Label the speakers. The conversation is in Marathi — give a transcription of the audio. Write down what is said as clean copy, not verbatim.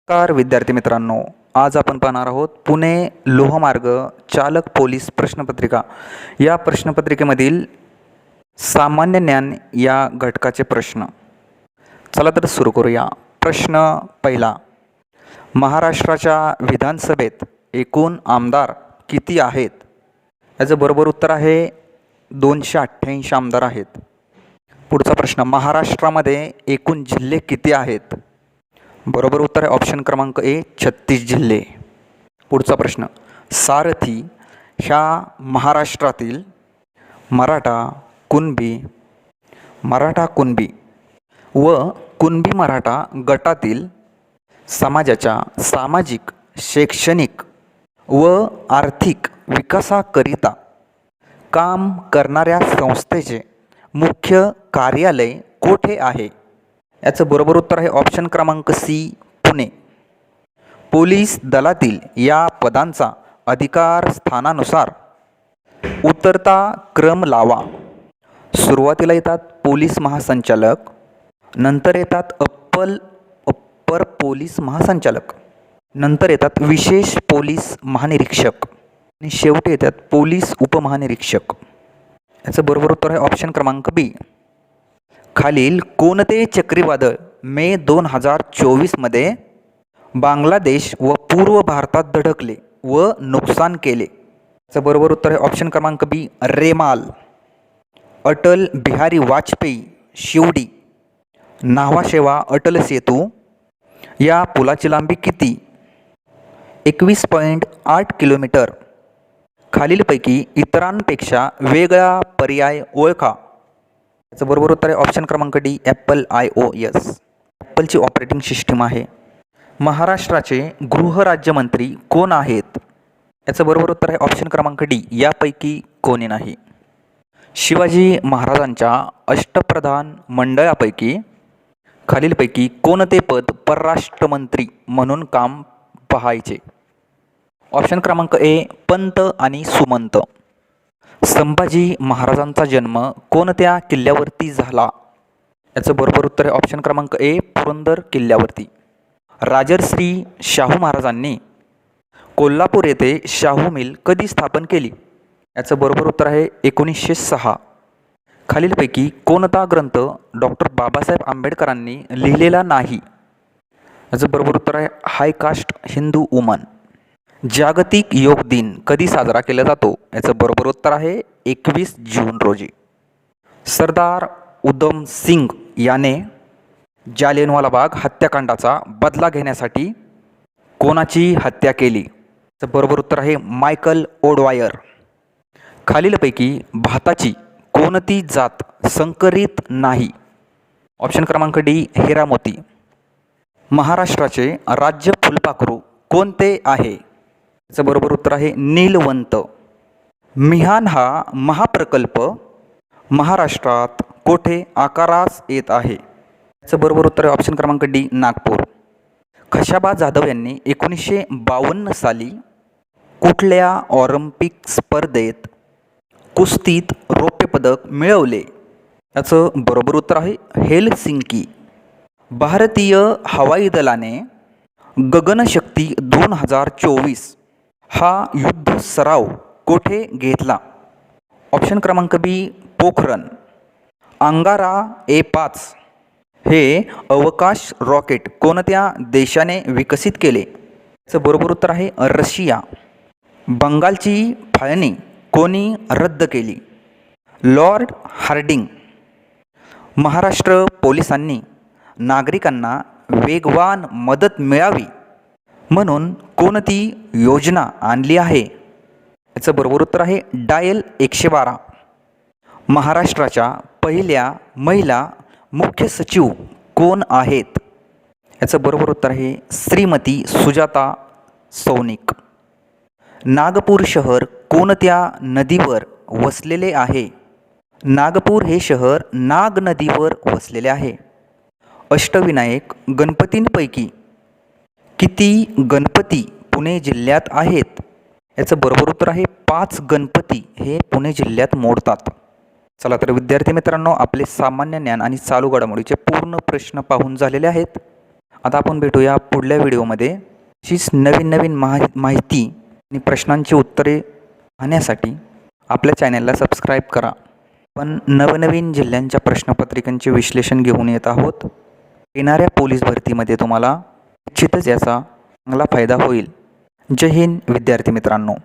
Speaker 1: नमस्कार विद्यार्थी मित्रांनो, आज आपण पाहणार आहोत पुणे लोहमार्ग चालक पोलीस प्रश्नपत्रिका या प्रश्नपत्रिकेमधील सामान्य ज्ञान या घटकाचे प्रश्न. चला तर सुरू करूया. प्रश्न पहिला, महाराष्ट्राच्या विधानसभेत एकूण आमदार किती आहेत? याचं बरोबर उत्तर आहे 288 आमदार आहेत. पुढचा प्रश्न, महाराष्ट्रामध्ये एकूण जिल्हे किती आहेत? बरोबर उत्तर आहे ऑप्शन क्रमांक ए 36 जिल्हे. पुढचा प्रश्न, सारथी ह्या महाराष्ट्रातील मराठा कुणबी व कुणबी मराठा गटातील समाजाच्या सामाजिक, शैक्षणिक व आर्थिक विकासाकरिता काम करणाऱ्या संस्थेचे मुख्य कार्यालय कोठे आहे? याचं बरोबर उत्तर आहे ऑप्शन क्रमांक सी पुणे. पोलीस दलातील या पदांचा अधिकार स्थानानुसार उतरता क्रम लावा. सुरुवातीला येतात पोलीस महासंचालक, नंतर येतात अप्पर पोलीस महासंचालक, नंतर येतात विशेष पोलीस महानिरीक्षक आणि शेवटी येतात पोलीस उपमहानिरीक्षक. याचं बरोबर उत्तर आहे ऑप्शन क्रमांक बी. खालील कोणते चक्रीवादळ मे 2024 बांगलादेश व पूर्व भारतात धडकले व नुकसान केले? याचं बरोबर उत्तर आहे ऑप्शन क्रमांक बी रेमाल. अटल बिहारी वाजपेयी शिवडी न्हावा शेवा अटल सेतू या पुलाची लांबी किती? 21.8 किलोमीटर. खालीलपैकी इतरांपेक्षा वेगळा पर्याय ओळखा. याचं बरोबर उत्तर आहे ऑप्शन क्रमांक डी ॲपल iOS. ॲपलची ऑपरेटिंग सिस्टीम आहे. महाराष्ट्राचे गृहराज्यमंत्री कोण आहेत? याचं बरोबर उत्तर आहे ऑप्शन क्रमांक डी यापैकी कोणी नाही. शिवाजी महाराजांच्या अष्टप्रधान मंडळापैकी खालीलपैकी कोणते पद परराष्ट्रमंत्री म्हणून काम पाहायचे? ऑप्शन क्रमांक ए पंत आणि सुमंत. संभाजी महाराजांचा जन्म कोणत्या किल्ल्यावरती झाला? याचं बरोबर उत्तर आहे ऑप्शन क्रमांक ए पुरंदर किल्ल्यावरती. राजर्षी शाहू महाराजांनी कोल्हापूर येथे शाहू मिल कधी स्थापन केली? याचं बरोबर उत्तर आहे 1906. खालीलपैकी कोणता ग्रंथ डॉक्टर बाबासाहेब आंबेडकरांनी लिहिलेला नाही? याचं बरोबर उत्तर आहे हायकास्ट हिंदू वुमन. जागतिक योग दिन कधी साजरा केला जातो? याचं बरोबर उत्तर आहे 21 जून रोजी. सरदार उधम सिंग याने जालियनवाला बाग हत्याकांडाचा बदला घेण्यासाठी कोणाची हत्या केली? याचं बरोबर उत्तर आहे मायकल ओडवायर. खालीलपैकी भाताची कोणती जात संकरित नाही? ऑप्शन क्रमांक डी हिरामोती. महाराष्ट्राचे राज्य फुलपाखरू कोणते आहे? याचं बरोबर उत्तर आहे नीलवंत. मिहान हा महाप्रकल्प महाराष्ट्रात कोठे आकारास येत आहे? याचं बरोबर उत्तर आहे ऑप्शन क्रमांक डी नागपूर. खशाबा जाधव यांनी 1952 साली कुठल्या ऑलिम्पिक स्पर्धेत कुस्तीत रौप्य पदक मिळवले? याचं बरोबर उत्तर आहे हेलसिंकी. भारतीय हवाई दलाने गगनशक्ती 2024 हा युद्ध सराव कोठे घेतला? ऑप्शन क्रमांक बी पोखरण. अंगारा A5 हे अवकाश रॉकेट कोणत्या देशाने विकसित केले? याचं बरोबर उत्तर आहे रशिया. बंगालची फाळणी कोणी रद्द केली? Lord Hardinge. महाराष्ट्र पोलिसांनी नागरिकांना वेगवान मदत मिळावी म्हणून कोणती योजना आणली आहे? याचं बरोबर उत्तर आहे डायल 112. महाराष्ट्राच्या पहिल्या महिला मुख्य सचिव कोण आहेत? याचं बरोबर उत्तर आहे श्रीमती सुजाता सौनिक. नागपूर शहर कोणत्या नदीवर वसलेले आहे? नागपूर हे शहर नाग नदीवर वसलेले आहे. अष्टविनायक गणपतींपैकी किती गणपती पुणे जिल्ह्यात आहेत? याचं बरोबर उत्तर आहे 5 गणपती हे पुणे जिल्ह्यात मोडतात. चला तर विद्यार्थी मित्रांनो, आपले सामान्य ज्ञान आणि चालू घडामोडीचे पूर्ण प्रश्न पाहून झालेले आहेत. आता आपण भेटूया पुढल्या व्हिडिओमध्ये. अशीच नवीन माहिती आणि प्रश्नांची उत्तरे पाहण्यासाठी आपल्या चॅनलला सबस्क्राईब करा. पण नवनवीन जिल्ह्यांच्या प्रश्नपत्रिकांचे विश्लेषण घेऊन येत आहोत. येणाऱ्या पोलीस भरतीमध्ये तुम्हाला निश्चितच याचा चांगला फायदा होईल. जय हिंद विद्यार्थी मित्रांनो.